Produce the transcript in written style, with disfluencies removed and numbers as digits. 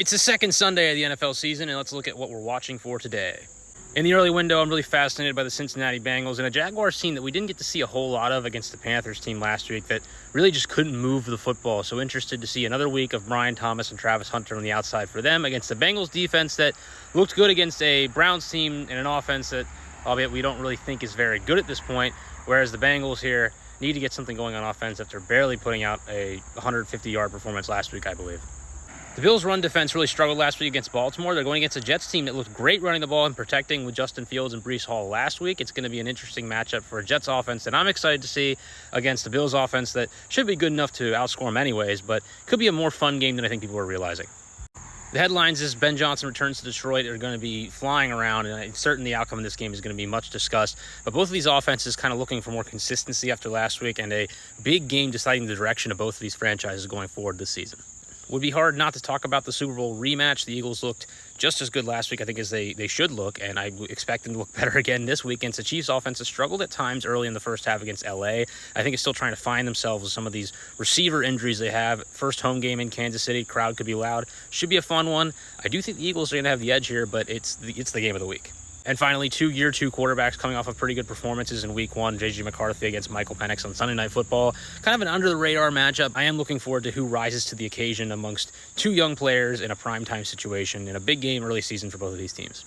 It's the second Sunday of the NFL season, and let's look at what we're watching for today. In the early window, I'm really fascinated by the Cincinnati Bengals and a Jaguars team that we didn't get to see a whole lot of against the Panthers team last week that really just couldn't move the football. So interested to see another week of Brian Thomas and Travis Hunter on the outside for them against the Bengals defense that looked good against a Browns team and an offense that, albeit we don't really think is very good at this point, whereas the Bengals here need to get something going on offense after barely putting out a 150-yard performance last week, I believe. The Bills' run defense really struggled last week against Baltimore. They're going against a Jets team that looked great running the ball and protecting with Justin Fields and Breece Hall last week. It's going to be an interesting matchup for a Jets offense that I'm excited to see against the Bills' offense that should be good enough to outscore them anyways, but could be a more fun game than I think people are realizing. The headlines is Ben Johnson returns to Detroit are going to be flying around, and I'm certain the outcome of this game is going to be much discussed. But both of these offenses kind of looking for more consistency after last week and a big game deciding the direction of both of these franchises going forward this season. Would be hard not to talk about the Super Bowl rematch. The Eagles looked just as good last week, I think, as they should look, and I expect them to look better again this week against the Chiefs offense that struggled at times early in the first half against LA. I think it's still trying to find themselves with some of these receiver injuries they have. First home game in Kansas City, crowd could be loud. Should be a fun one. I do think the Eagles are going to have the edge here, but it's the game of the week. And finally, year two quarterbacks coming off of pretty good performances in week one. J.J. McCarthy against Michael Penix on Sunday Night Football. Kind of an under-the-radar matchup. I am looking forward to who rises to the occasion amongst two young players in a primetime situation in a big game early season for both of these teams.